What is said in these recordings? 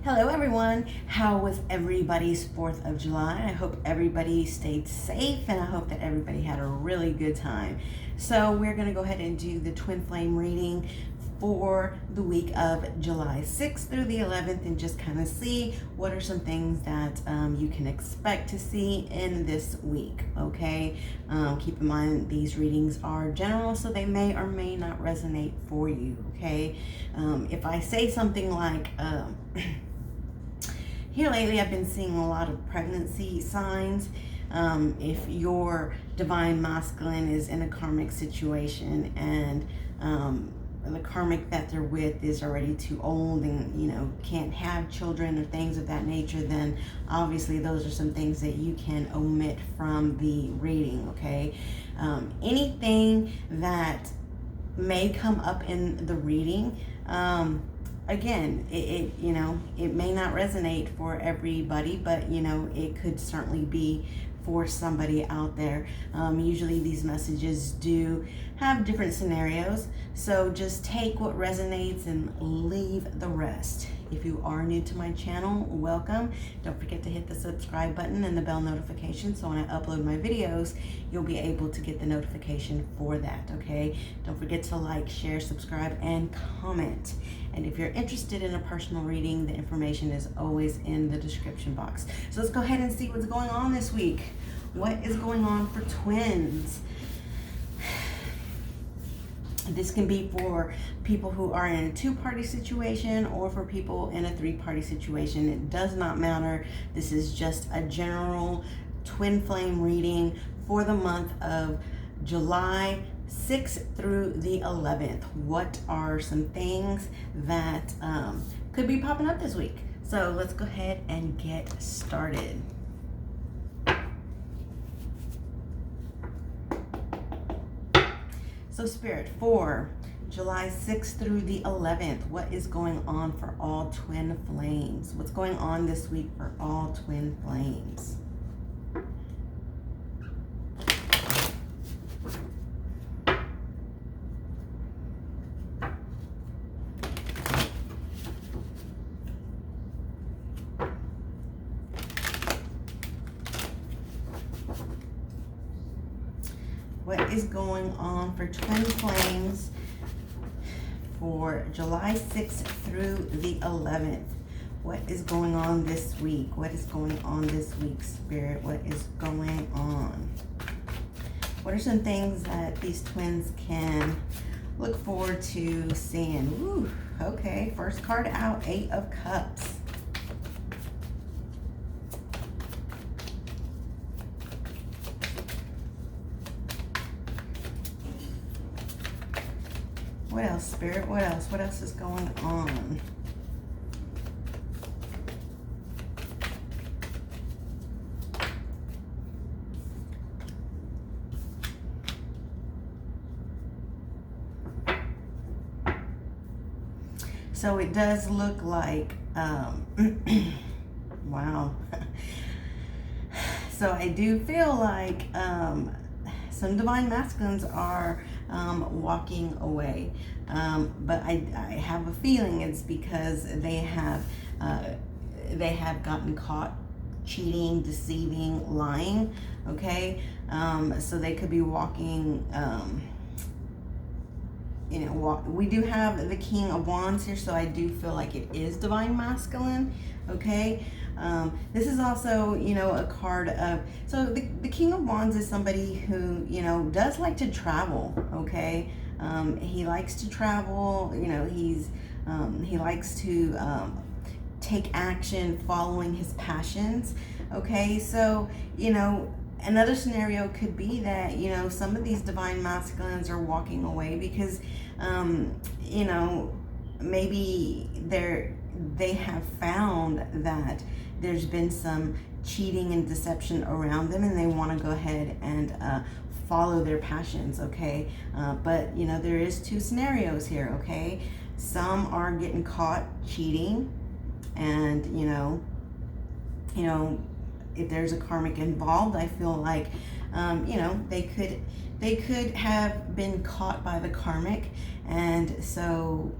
Hello everyone, how was everybody's 4th of July? I hope everybody stayed safe and I hope that everybody had a really good time. So we're going to go ahead and do the twin flame reading for the week of July 6th through the 11th and just kind of see what are some things that you can expect to see in this week, okay? Keep in mind these readings are general, so they may or may not resonate for you, okay? If I say something like, here lately I've been seeing a lot of pregnancy signs. If your divine masculine is in a karmic situation and the karmic that they're with is already too old and can't have children or things of that nature, then obviously those are some things that you can omit from the reading, okay? Anything that may come up in the reading, again, it may not resonate for everybody, but it could certainly be for somebody out there. Usually these messages do have different scenarios, so just take what resonates and leave the rest. If you are new to my channel, welcome. Don't forget to hit the subscribe button and the bell notification so when I upload my videos, you'll be able to get the notification for that, okay? Don't forget to like, share, subscribe, and comment. And if you're interested in a personal reading, the information is always in the description box. So let's go ahead and see what's going on this week. What is going on for twins? This can be for people who are in a two-party situation or for people in a three-party situation. It does not matter. This is just a general twin flame reading for the month of July 6th through the 11th. What are some things that could be popping up this week? So let's go ahead and get started. So Spirit, for July 6th through the 11th, what is going on for all twin flames? What's going on this week for all twin flames? What is going on for twin flames for July 6th through the 11th? What is going on this week? What is going on this week, Spirit? What is going on? What are some things that these twins can look forward to seeing? Ooh, okay, first card out, 8 of Cups. What else, Spirit? What else? What else is going on? So it does look like, wow. So I do feel like some divine masculines are walking away, but I have a feeling it's because they have gotten caught cheating, deceiving, lying, okay? So they could be walking, we do have the King of Wands here, so I do feel like it is divine masculine, okay? This is also, a card of, so the King of Wands is somebody who, does like to travel, okay? He likes to travel, he likes to take action following his passions, okay? So, another scenario could be that, some of these divine masculines are walking away because, maybe they have found that there's been some cheating and deception around them and they want to go ahead and follow their passions, okay? But, there is two scenarios here, okay? Some are getting caught cheating and, if there's a karmic involved, I feel like, they could have been caught by the karmic, and so,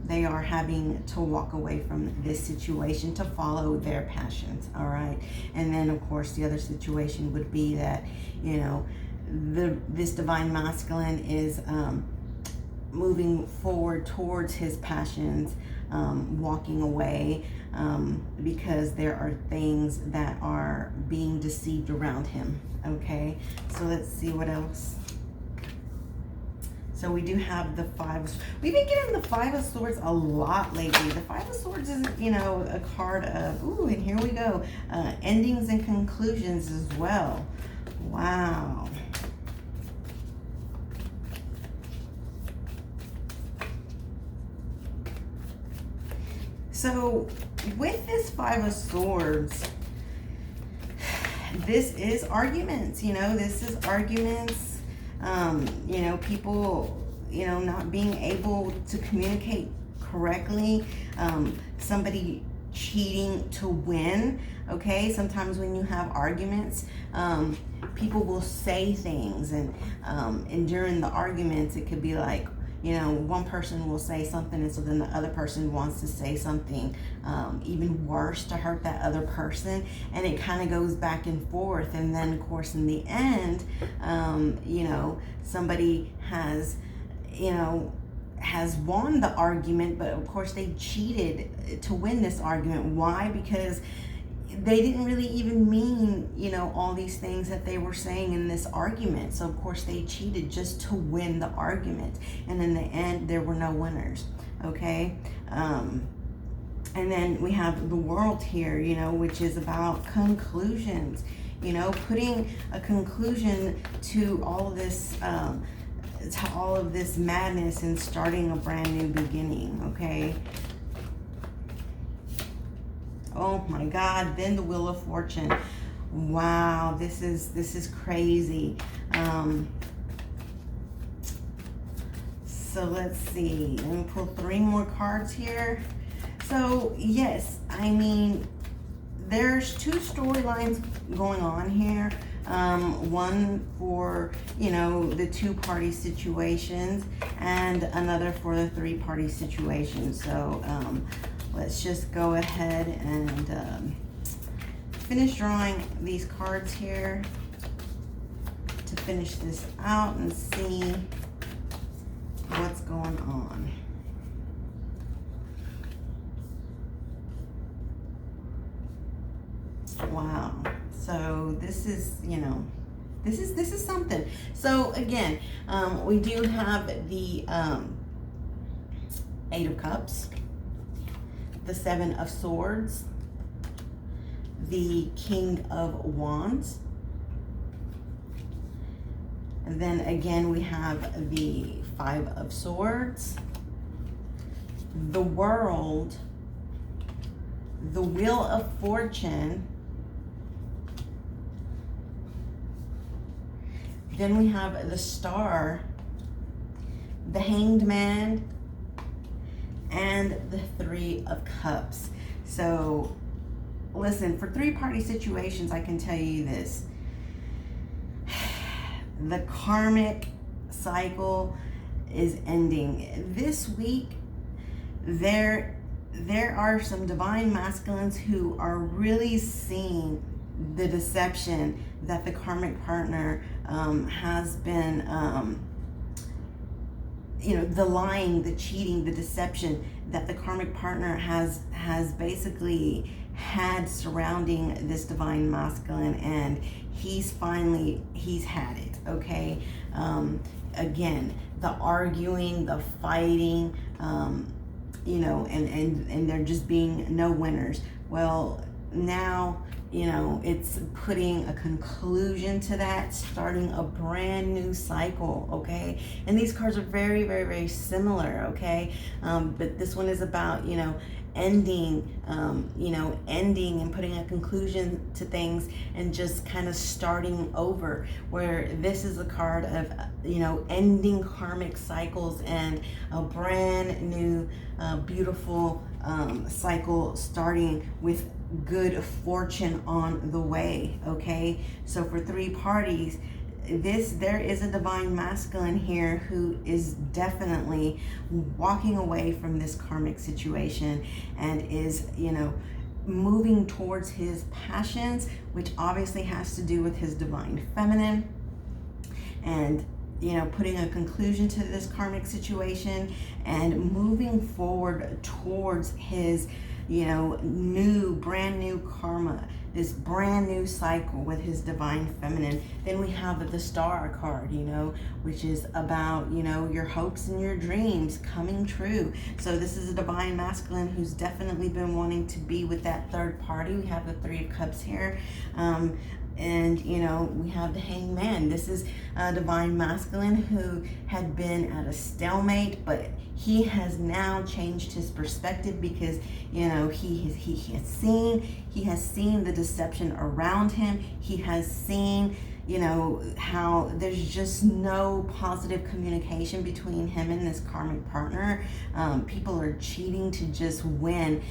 they are having to walk away from this situation to follow their passions. All right. And then of course the other situation would be that, you know, this divine masculine is moving forward towards his passions, walking away, because there are things that are being deceived around him. Okay, so let's see what else. So we do have the Five. We've been getting the Five of Swords a lot lately. The Five of Swords is, you know, a card of, ooh, and here we go, endings and conclusions as well. Wow. So with this Five of Swords, this is arguments, you know, this is arguments, you know, people, you know, not being able to communicate correctly, somebody cheating to win. Okay, sometimes when you have arguments, people will say things, and during the arguments, it could be like, you know, one person will say something, and so then the other person wants to say something even worse to hurt that other person, and it kind of goes back and forth. And then of course in the end, you know, somebody has, you know, has won the argument, but of course they cheated to win this argument. Why? Because they didn't really even mean, you know, all these things that they were saying in this argument. So of course they cheated just to win the argument, and in the end there were no winners. Okay, and then we have the World here, you know, which is about conclusions, you know, putting a conclusion to all of this madness and starting a brand new beginning. Okay. Oh my God, then the Wheel of Fortune. Wow, this is crazy. So let's see, let me pull 3 more cards here. So yes, I mean, there's 2 storylines going on here. One for, you know, the 2-party situations, and another for the 3-party situation. So let's just go ahead and finish drawing these cards here to finish this out and see what's going on. Wow. So this is, you know, this is something. So again, we do have the 8 of Cups, the 7 of Swords, the King of Wands, and then again we have the 5 of Swords, the World, the Wheel of Fortune, then we have the Star, the Hanged Man, and the 3 of Cups. So listen, for 3-party situations, I can tell you this: the karmic cycle is ending this week. There are some divine masculines who are really seeing the deception that the karmic partner has been, you know, the lying, the cheating, the deception that the karmic partner has basically had surrounding this divine masculine, and he's had it. Okay, again, the arguing, the fighting, you know, and there just being no winners. Well, now, you know, it's putting a conclusion to that, starting a brand new cycle. Okay, and these cards are very, very, very similar. Okay, but this one is about, you know, ending, ending and putting a conclusion to things and just kind of starting over, where this is a card of, you know, ending karmic cycles and a brand new beautiful cycle starting with good fortune on the way. Okay, so for 3 parties, there is a divine masculine here who is definitely walking away from this karmic situation and is, moving towards his passions, which obviously has to do with his divine feminine, and putting a conclusion to this karmic situation and moving forward towards his brand new karma, this brand new cycle with his divine feminine. Then we have the Star card, which is about, your hopes and your dreams coming true. So this is a divine masculine who's definitely been wanting to be with that third party. We have the Three of Cups here. And we have the Hangman. This is a divine masculine who had been at a stalemate, but he has now changed his perspective because he has seen the deception around him. He has seen how there's just no positive communication between him and this karmic partner. People are cheating to just win,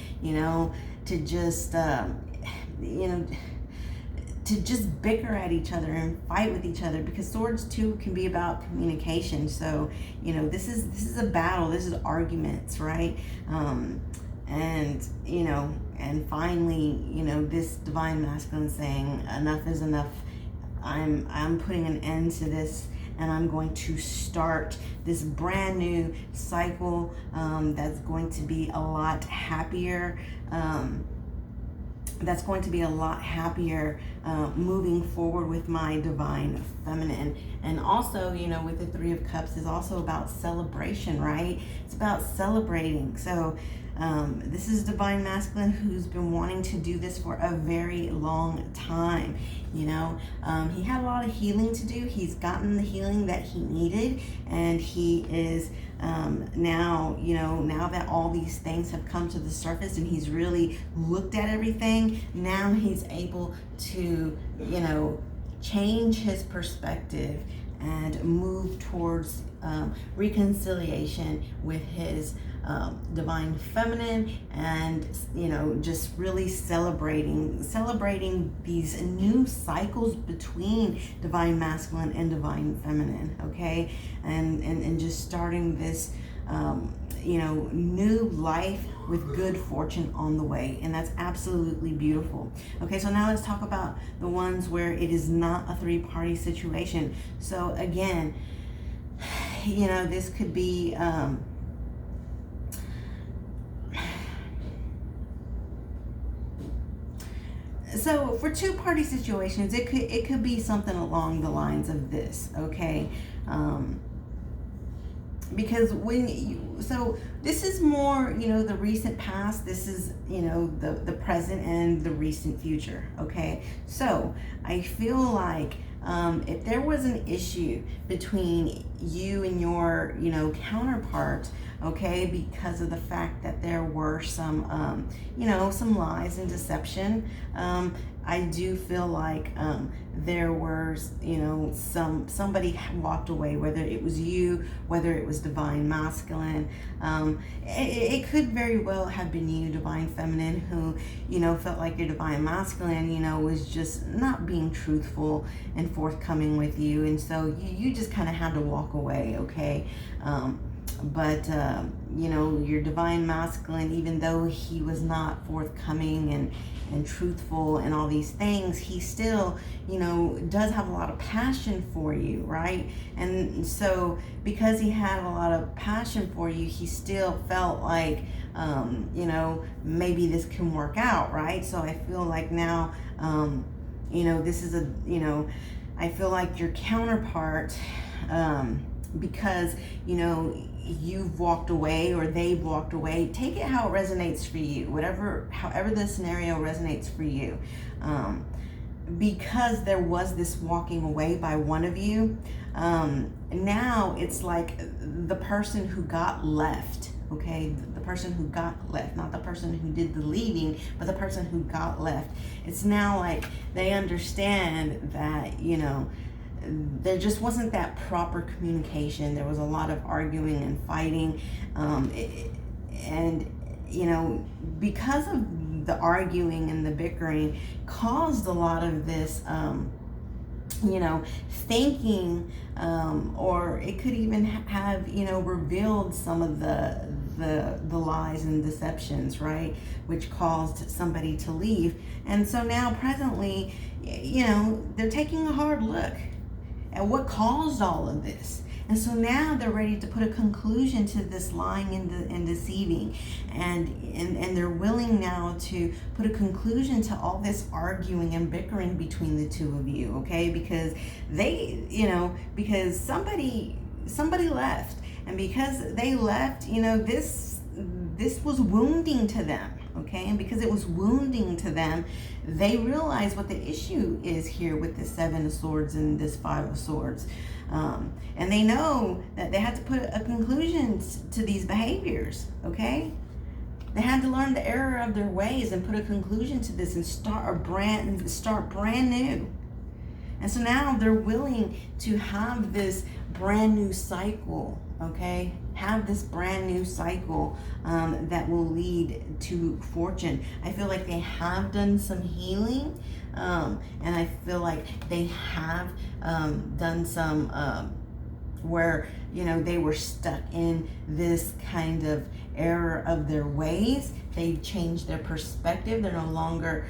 to just to just bicker at each other and fight with each other, because swords too can be about communication. So this is a battle, this is arguments, right? And finally this divine masculine saying enough is enough. I'm putting an end to this, and I'm going to start this brand new cycle that's going to be a lot happier. Moving forward with my divine feminine. And also, with the Three of Cups is also about celebration, right? It's about celebrating. So this is divine masculine who's been wanting to do this for a very long time. He had a lot of healing to do. He's gotten the healing that he needed, and he is now that all these things have come to the surface and he's really looked at everything, now he's able to change his perspective and move towards reconciliation with his divine feminine, and just really celebrating these new cycles between divine masculine and divine feminine. Okay, and just starting this new life with good fortune on the way, and that's absolutely beautiful. Okay, so now let's talk about the ones where it is not a three-party situation. So again, this could be so for two-party situations, it could be something along the lines of this. Okay, because so this is more the recent past, this is the present and the recent future. Okay, so I feel like if there was an issue between you and your counterpart, okay, because of the fact that there were some some lies and deception, I do feel like there was somebody walked away, whether it was you, whether it was divine masculine. It could very well have been you, divine feminine, who felt like your divine masculine was just not being truthful and forthcoming with you, and so you just kind of had to walk away. Okay, but your divine masculine, even though he was not forthcoming and truthful and all these things, he still does have a lot of passion for you, right? And so because he had a lot of passion for you, he still felt like maybe this can work out, right? So I feel like now this is I feel like your counterpart, because you've walked away or they've walked away, take it how it resonates for you, however the scenario resonates for you, because there was this walking away by one of you. Now it's like the person who got left, okay, the person who got left, not the person who did the leaving, but the person who got left. It's now like they understand that there just wasn't that proper communication. There was a lot of arguing and fighting, and because of the arguing and the bickering caused a lot of this thinking, or it could even have, revealed some of the lies and deceptions, right, which caused somebody to leave. And so now presently, they're taking a hard look at what caused all of this. And so now they're ready to put a conclusion to this lying and deceiving, and they're willing now to put a conclusion to all this arguing and bickering between the two of you, okay? Because because somebody left, and because they left, this was wounding to them, okay? And because it was wounding to them, they realize what the issue is here with the Seven of Swords and this Five of Swords. And they know that they had to put a conclusion to these behaviors, okay? They had to learn the error of their ways and put a conclusion to this and start brand new. And so now they're willing to have this brand new cycle, okay? Have this brand new cycle that will lead to fortune. I feel like they have done some healing, and I feel like they have done some where, they were stuck in this kind of error of their ways. They've changed their perspective. They're no longer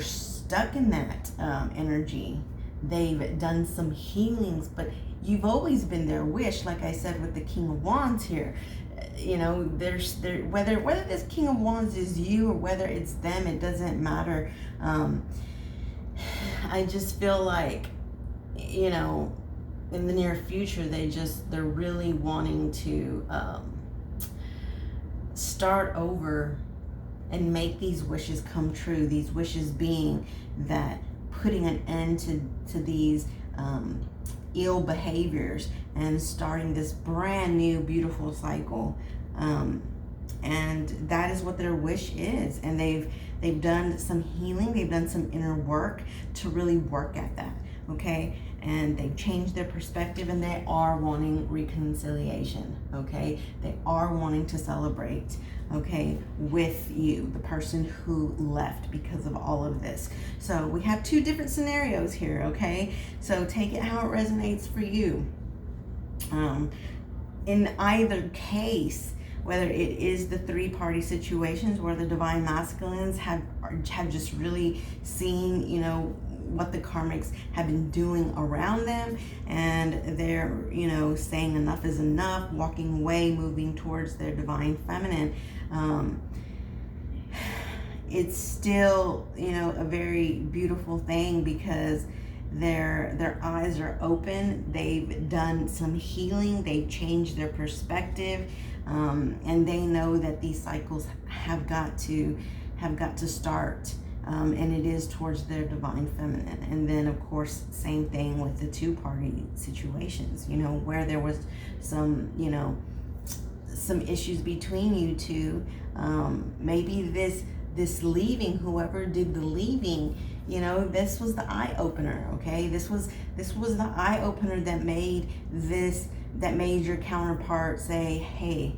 stuck in that energy. They've done some healings, but you've always been their wish, like I said with the King of Wands here. There's whether this King of Wands is you or whether it's them, it doesn't matter. I just feel like, in the near future, they're really wanting to start over and make these wishes come true. These wishes being that putting an end to these ill behaviors and starting this brand new beautiful cycle, and that is what their wish is. And they've done some healing, they've done some inner work to really work at that, okay? And they've changed their perspective, and they are wanting reconciliation, okay? They are wanting to celebrate, okay, with you, the person who left because of all of this. So we have two different scenarios here, okay? So take it how it resonates for you. In either case, whether it is the three-party situations where the divine masculines have just really seen, what the karmics have been doing around them, and they're, saying enough is enough, walking away, moving towards their divine feminine. It's still, a very beautiful thing because their eyes are open. They've done some healing. They've changed their perspective, and they know that these cycles have got to start. And it is towards their divine feminine. And then, of course, same thing with the two-party situations, where there was some, some issues between you two. Maybe this leaving, whoever did the leaving, this was the eye-opener, okay? This was the eye-opener that made your counterpart say, hey,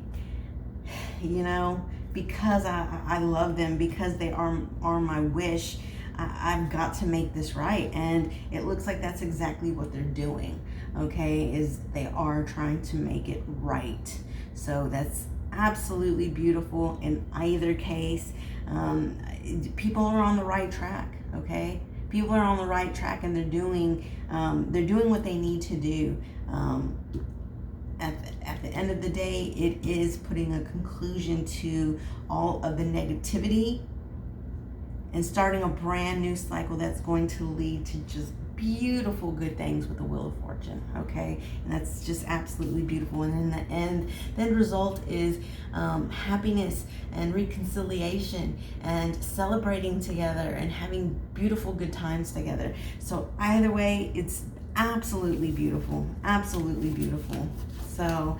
because I love them, because they are my wish, I've got to make this right. And it looks like that's exactly what they're doing, okay, is they are trying to make it right. So that's absolutely beautiful in either case. People are on the right track, okay? People are on the right track, and they're doing what they need to do. At the end of the day, it is putting a conclusion to all of the negativity and starting a brand new cycle that's going to lead to just beautiful good things with the Wheel of Fortune, okay? And that's just absolutely beautiful. And in the end result is happiness and reconciliation and celebrating together and having beautiful good times together. So either way, it's absolutely beautiful, absolutely beautiful. So,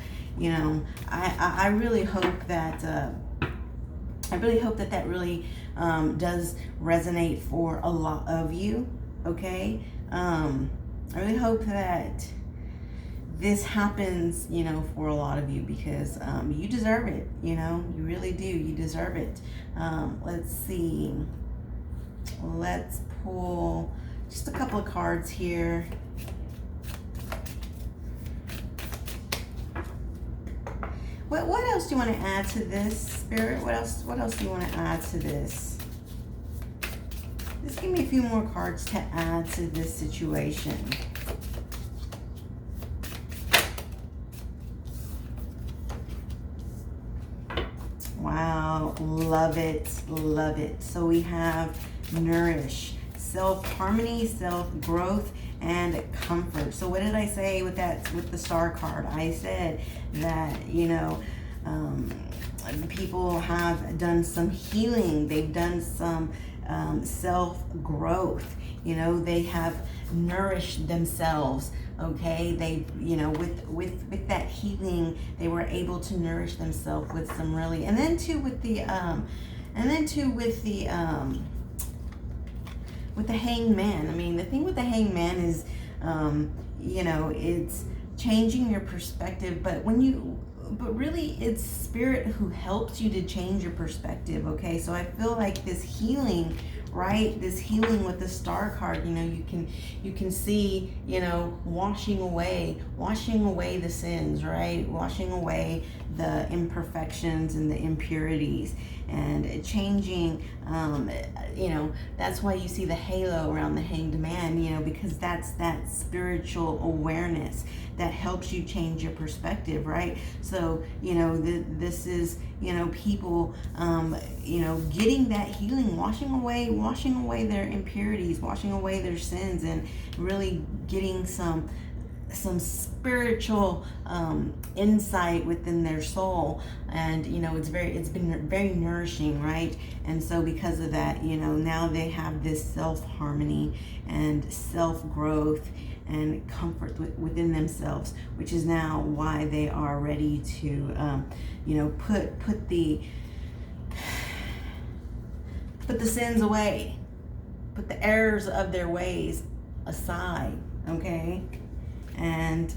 I really hope that that really does resonate for a lot of you, okay? I really hope that this happens, for a lot of you, because you deserve it, you really do, you deserve it. Let's see. Let's pull just a couple of cards here. What else do you want to add to this, Spirit? What else do you want to add to this? Just give me a few more cards to add to this situation. Wow, love it, love it. So we have nourish, self-harmony, self-growth, and comfort. So what did I say with that, with the star card? I said that, you know, people have done some healing. They've done some self-growth. You know, they have nourished themselves. Okay, they, you know, with that healing, they were able to nourish themselves with some really, and then too with the Hanged Man. I mean, the thing with the Hanged Man is, you know, it's changing your perspective, but really it's Spirit who helps you to change your perspective. Okay, so I feel like this healing, right? This healing with the star card, you know, you can see, you know, washing away the sins, right? Washing away the imperfections and the impurities, and changing, you know, that's why you see the halo around the Hanged Man, you know, because that's that spiritual awareness that helps you change your perspective, right? So, you know, this is, you know, people, you know, getting that healing, washing away their impurities, washing away their sins, and really getting some spiritual insight within their soul. And you know, it's been very nourishing, right? And so because of that, you know, now they have this self-harmony and self-growth and comfort within themselves, which is now why they are ready to you know, put the sins away, put the errors of their ways aside, okay? And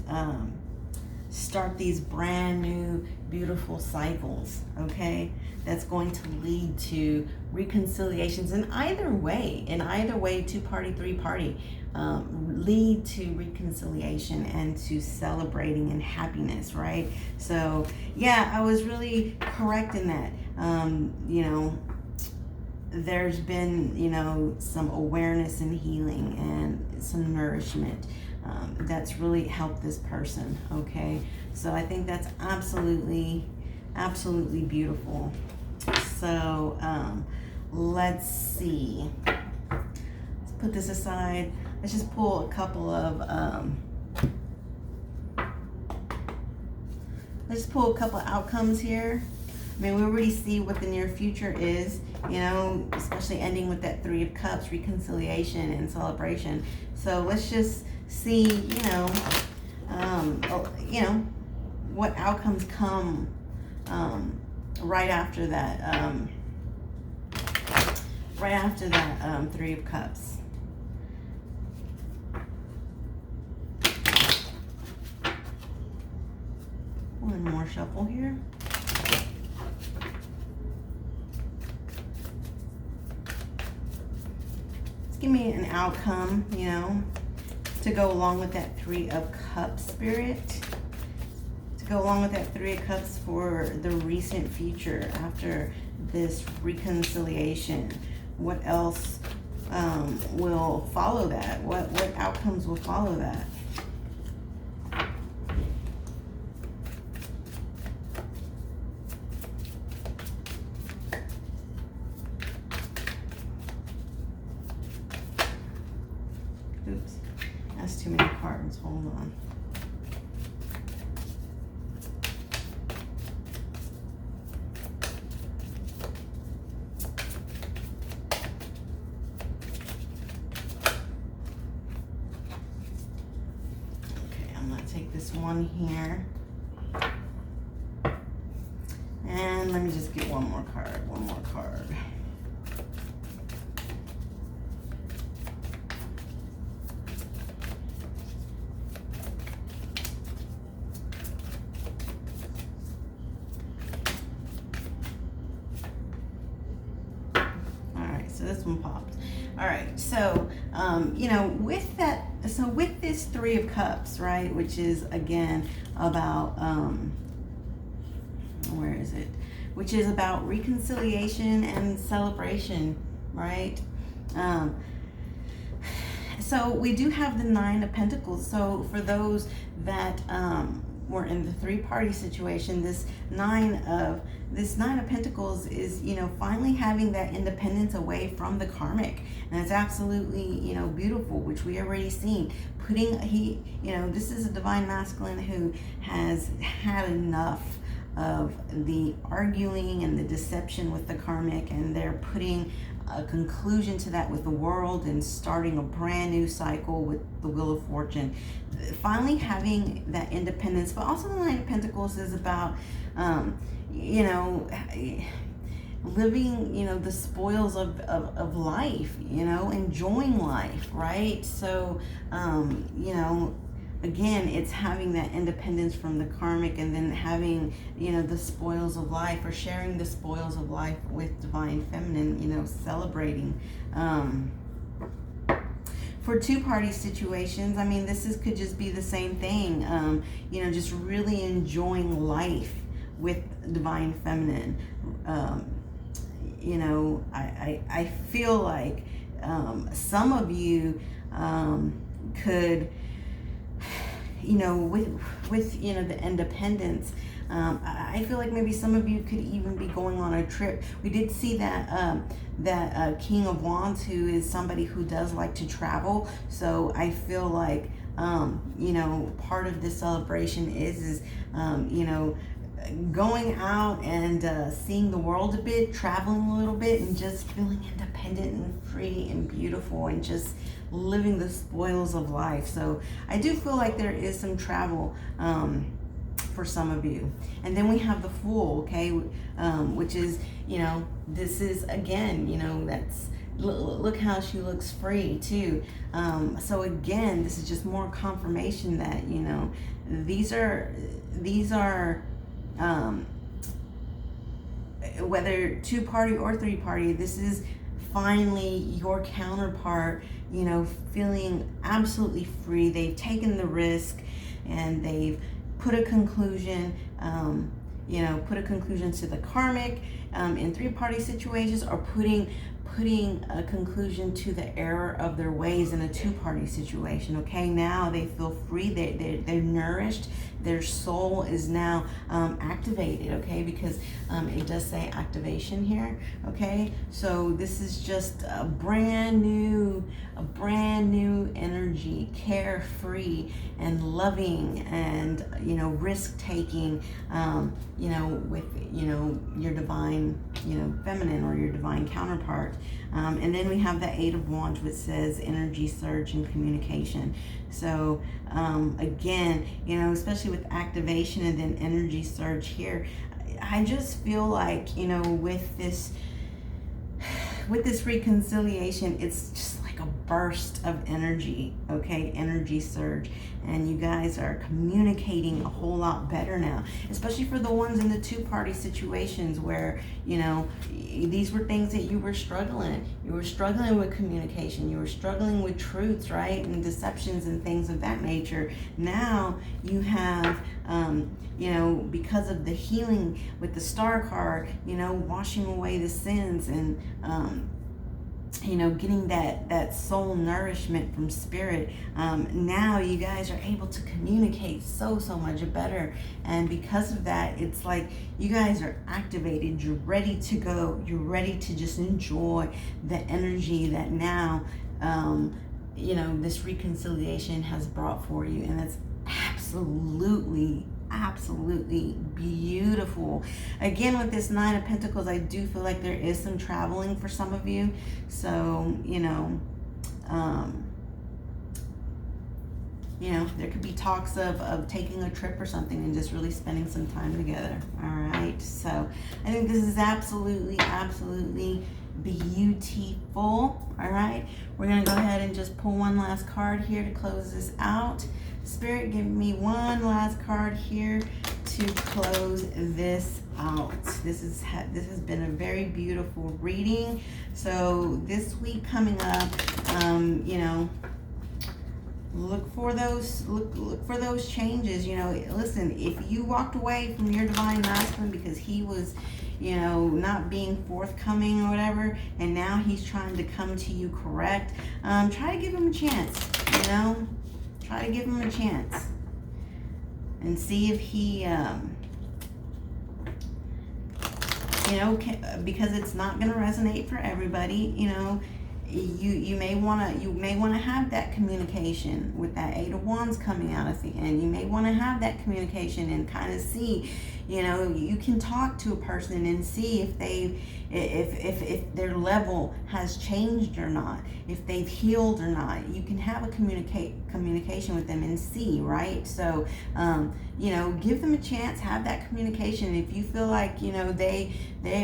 start these brand new beautiful cycles, okay? That's going to lead to reconciliations in either way, two-party, three-party, lead to reconciliation and to celebrating and happiness, right? So yeah, I was really correct in that. You know, there's been, you know, some awareness and healing and some nourishment that's really helped this person, okay? So I think that's absolutely beautiful. So let's see. Let's put this aside. Let's just pull a couple of outcomes here. I mean, we already see what the near future is, you know, especially ending with that Three of Cups, reconciliation and celebration. So let's just see, you know, what outcomes come right after that Three of Cups. One more shuffle here. Give me an outcome, you know, to go along with that Three of Cups, Spirit. To go along with that Three of Cups for the recent future after this reconciliation. What else will follow that? What outcomes will follow that? Oops, that's too many cards. Hold on. Okay, I'm gonna take this one here. And let me just get one more card. So this one popped. All right, so with that, so with this Three of Cups, right, which is again about where is it? Which is about reconciliation and celebration, right? So we do have the Nine of Pentacles. So for those that were in the three-party situation, this Nine of Pentacles is, finally having that independence away from the karmic, and it's absolutely, beautiful, which we already seen. This is a divine masculine who has had enough of the arguing and the deception with the karmic, and they're putting a conclusion to that with the world and starting a brand new cycle with the Wheel of Fortune. Finally having that independence, but also the Nine of Pentacles is about living, the spoils of life, enjoying life, right? So, again, it's having that independence from the karmic, and then having, the spoils of life, or sharing the spoils of life with divine feminine, celebrating. For two-party situations, could just be the same thing, just really enjoying life with divine feminine. I feel like some of you could, with the independence, I feel like maybe some of you could even be going on a trip. We did see that King of Wands, who is somebody who does like to travel. So I feel like part of this celebration is going out and seeing the world a bit, traveling a little bit, and just feeling independent and free and beautiful, and just living the spoils of life. So I do feel like there is some travel for some of you. And then we have the Fool, okay, which is, this is again, that's, look how she looks free too. So again, this is just more confirmation that, these are whether two-party or three-party, this is finally your counterpart, feeling absolutely free. They've taken the risk, and they've put a conclusion, to the karmic in three-party situations, or putting a conclusion to the error of their ways in a two-party situation. Okay, now they feel free, they're nourished, their soul is now activated, okay, because it does say activation here, okay. So this is just a brand new energy, carefree and loving, and risk-taking, with your divine feminine, or your divine counterpart. And then we have the Eight of Wands, which says energy surge and communication. So again, especially with activation and then energy surge here, I just feel like, with this reconciliation, it's just like a burst of energy, okay, energy surge, and you guys are communicating a whole lot better now, especially for the ones in the two-party situations where, these were things that you were struggling with communication, you were struggling with truths, right, and deceptions and things of that nature. Now you have, because of the healing with the Star card, washing away the sins, and getting that soul nourishment from spirit. Now you guys are able to communicate so much better, and because of that, it's like you guys are activated, you're ready to go, you're ready to just enjoy the energy that now this reconciliation has brought for you, and that's absolutely beautiful. Again, with this Nine of Pentacles, I do feel like there is some traveling for some of you. So, there could be talks of taking a trip or something and just really spending some time together. All right. So I think this is absolutely beautiful. All right. We're going to go ahead and just pull one last card here to close this out. Spirit, give me one last card here to to close this out. This has been a very beautiful reading. So this week coming up, you know, look for those changes. You know, listen, if you walked away from your divine masculine because he was, you know, not being forthcoming or whatever, and now he's trying to come to you correct, try to give him a chance. You know, try to give him a chance and see if he you know, because it's not going to resonate for everybody. You know, you may want to have that communication with that Eight of Wands coming out at the end. You may want to have that communication and kind of see, you know, you can talk to a person and see if if their level has changed or not, if they've healed or not. You can have a communication with them and see, right? So you know, give them a chance, have that communication. If you feel like, you know, they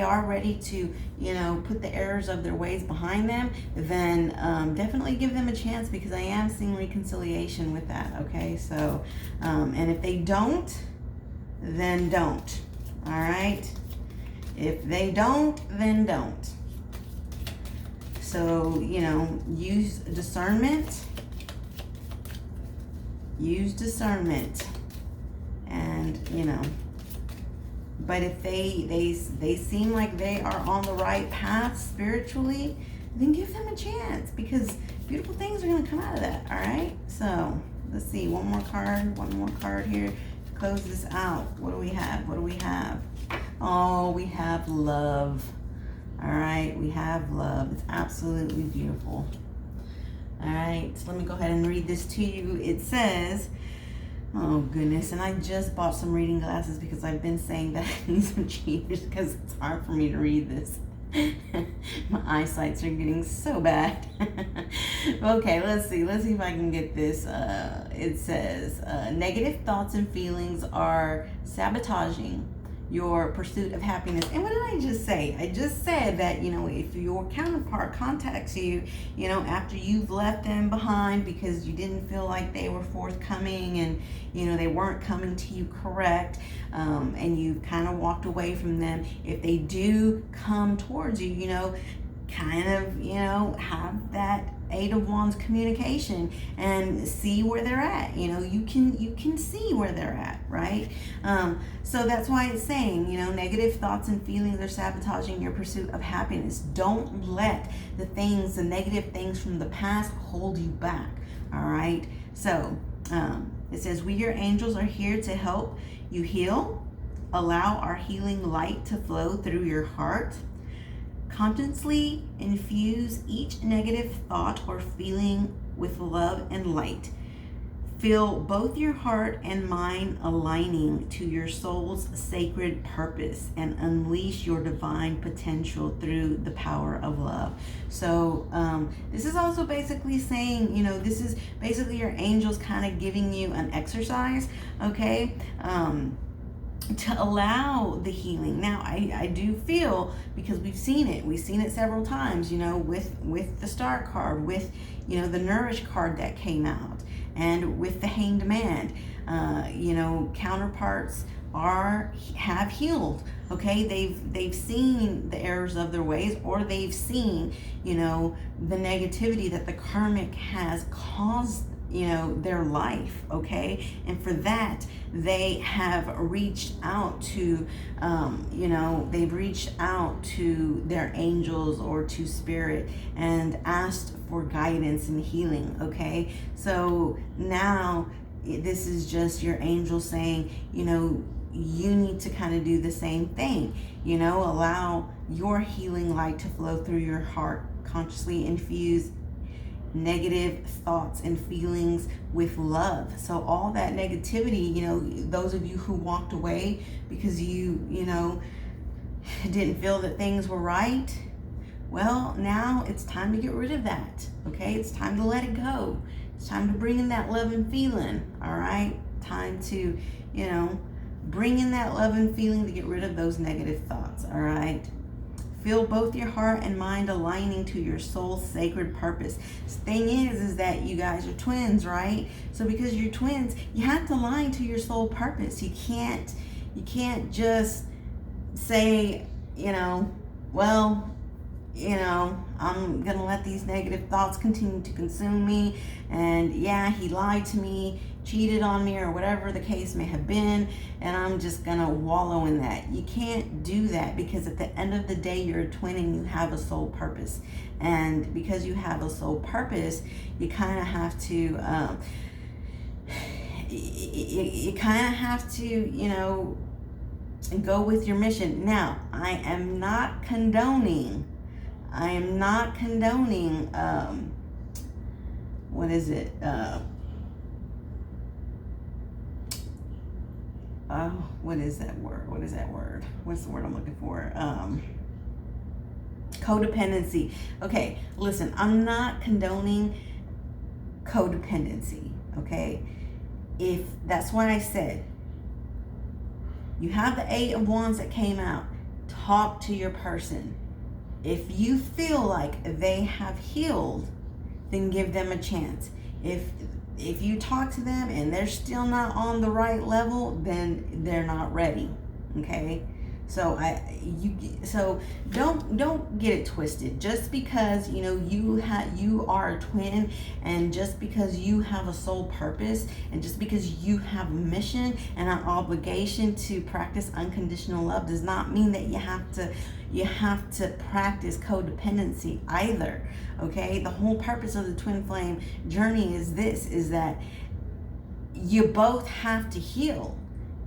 are ready to, you know, put the errors of their ways behind them, then definitely give them a chance, because I am seeing reconciliation with that. Okay, so and if they don't, then don't. All right, if they don't, then don't. So, you know, use discernment, and, you know, but if they seem like they are on the right path spiritually, then give them a chance, because beautiful things are going to come out of that. All right, so let's see, one more card here to close this out. What do we have? Oh, we have love. All right, we have love. It's absolutely beautiful. All right, so let me go ahead and read this to you. It says, oh goodness, and I just bought some reading glasses because I've been saying that I need some cheaters because it's hard for me to read this. My eyesights are getting so bad. Okay, let's see if I can get this. It says, negative thoughts and feelings are sabotaging your pursuit of happiness. And what did I just say? I just said that, you know, if your counterpart contacts you, you know, after you've left them behind because you didn't feel like they were forthcoming and, you know, they weren't coming to you correct, and you kind of walked away from them, if they do come towards you, you know, kind of, you know, have that Eight of Wands communication and see where they're at. You know, you can see where they're at, right? So that's why it's saying, you know, negative thoughts and feelings are sabotaging your pursuit of happiness. Don't let the negative things from the past hold you back. All right, so it says, we, your angels, are here to help you heal. Allow our healing light to flow through your heart. Consciously infuse each negative thought or feeling with love and light. Feel both your heart and mind aligning to your soul's sacred purpose, and unleash your divine potential through the power of love. So this is also basically saying, you know, this is basically your angels kind of giving you an exercise, okay? To allow the healing. Now, I do feel, because we've seen it several times, you know, with the Star card, with, you know, the Nourish card that came out, and with the Hanged Man, you know, counterparts have healed. Okay, they've seen the errors of their ways, or they've seen, you know, the negativity that the karmic has caused, you know, their life. Okay, and for that they have reached out to you know, they've reached out to their angels or to spirit and asked for guidance and healing. Okay, so now this is just your angel saying, you know, you need to kind of do the same thing. You know, allow your healing light to flow through your heart. Consciously infuse negative thoughts and feelings with love. So all that negativity, you know, those of you who walked away because you know, didn't feel that things were right, well, now it's time to get rid of that. Okay, it's time to let it go. It's time to bring in that love and feeling. All right, time to, you know, bring in that love and feeling to get rid of those negative thoughts. All right, feel both your heart and mind aligning to your soul's sacred purpose. The thing is that you guys are twins, right? So because you're twins, you have to align to your soul purpose. You can't, You can't just say, well, I'm gonna let these negative thoughts continue to consume me, and yeah, he lied to me, cheated on me, or whatever the case may have been, and I'm just gonna wallow in that. You can't do that, because at the end of the day, you're a twin and you have a soul purpose. And because you have a soul purpose, you kind of have to go with your mission. Now, I am not condoning what is it? What is that word? What's the word I'm looking for? Codependency. Okay, listen, I'm not condoning codependency, okay? If that's why I said, you have the 8 of Wands that came out. Talk to your person. If you feel like they have healed, then give them a chance. If you talk to them and they're still not on the right level, then they're not ready. Okay? So don't get it twisted. Just because you are a twin, and just because you have a soul purpose, and just because you have a mission and an obligation to practice unconditional love, does not mean that you have to practice codependency either. Okay? The whole purpose of the twin flame journey is that you both have to heal.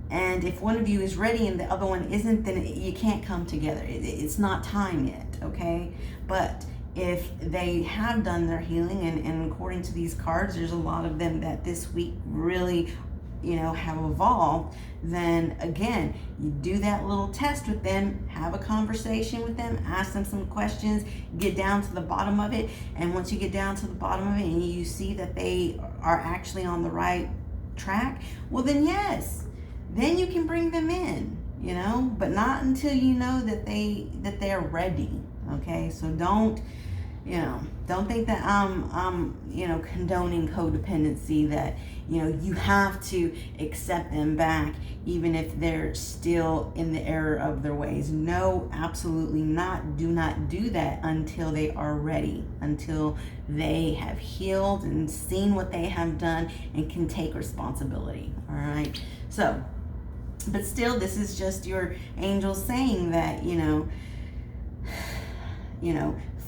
And if one of you is ready and the other one isn't, then you can't come together. It's not time yet, okay? But if they have done their healing, and according to these cards, there's a lot of them that this week really, have evolved, then again, you do that little test with them, have a conversation with them, ask them some questions, get down to the bottom of it. And once you get down to the bottom of it and you see that they are actually on the right track, well then yes, then you can bring them in, but not until you know that they're ready. Okay, so don't think that I'm condoning codependency, that you have to accept them back even if they're still in the error of their ways. No, absolutely not. Do not do that until they are ready, until they have healed and seen what they have done and can take responsibility. All right, so but still, this is just your angels saying that,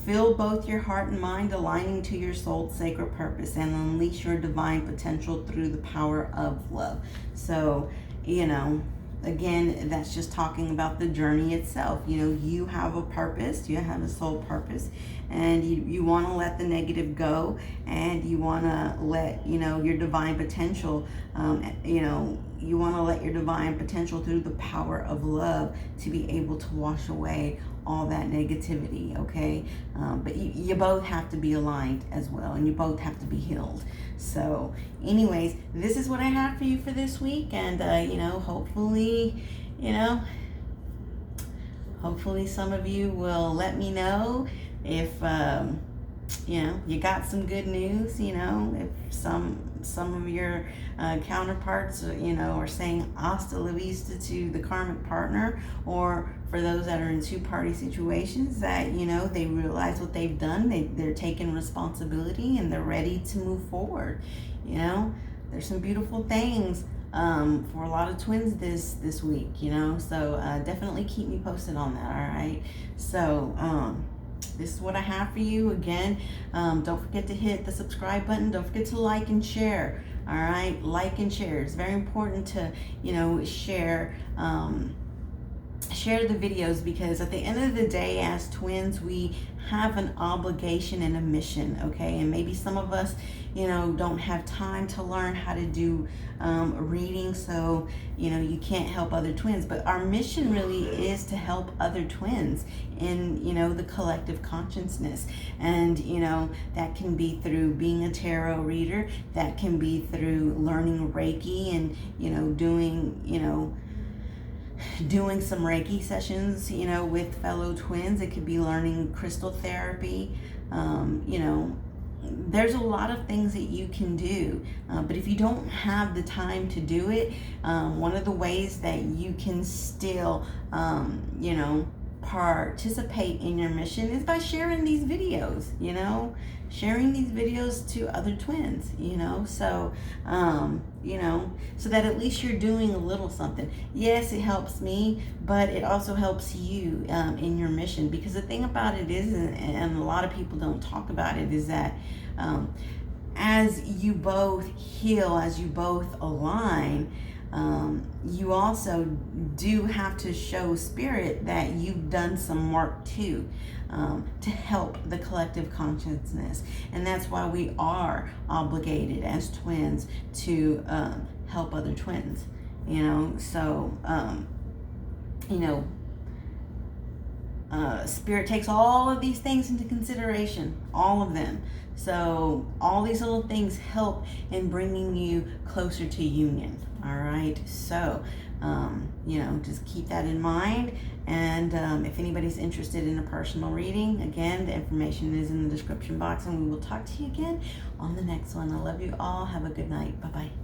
fill both your heart and mind aligning to your soul's sacred purpose, and unleash your divine potential through the power of love. So, again, that's just talking about the journey itself. You have a purpose, you have a soul purpose, and you want to let the negative go, and you want to let, your divine potential, you want to let your divine potential through the power of love to be able to wash away all that negativity, okay? But you both have to be aligned as well, and you both have to be healed. So anyways, this is what I have for you for this week, and hopefully some of you will let me know if you got some good news. If some of your counterparts are saying hasta la vista to the karmic partner, or for those that are in two-party situations, that they realize what they've done, they're taking responsibility, and they're ready to move forward. There's some beautiful things for a lot of twins this week, so definitely keep me posted on that. All right, so this is what I have for you. Again, don't forget to hit the subscribe button. Don't forget to like and share. All right, like and share. It's very important to share the videos, because at the end of the day, as twins, we have an obligation and a mission, okay? And maybe some of us don't have time to learn how to do reading, so you can't help other twins. But our mission really is to help other twins in the collective consciousness. And that can be through being a tarot reader, that can be through learning Reiki, and doing some Reiki sessions with fellow twins. It could be learning crystal therapy, there's a lot of things that you can do, but if you don't have the time to do it, one of the ways that you can still, participate in your mission is by sharing these videos, sharing these videos to other twins, so, so that at least you're doing a little something. Yes, it helps me, but it also helps you in your mission, because the thing about it is, and a lot of people don't talk about it, is that as you both heal, as you both align, you also do have to show spirit that you've done some work too, to help the collective consciousness. And that's why we are obligated as twins to help other twins, so spirit takes all of these things into consideration, all of them. So all these little things help in bringing you closer to union. All right. So, just keep that in mind. And if anybody's interested in a personal reading, again, the information is in the description box, and we will talk to you again on the next one. I love you all. Have a good night. Bye-bye.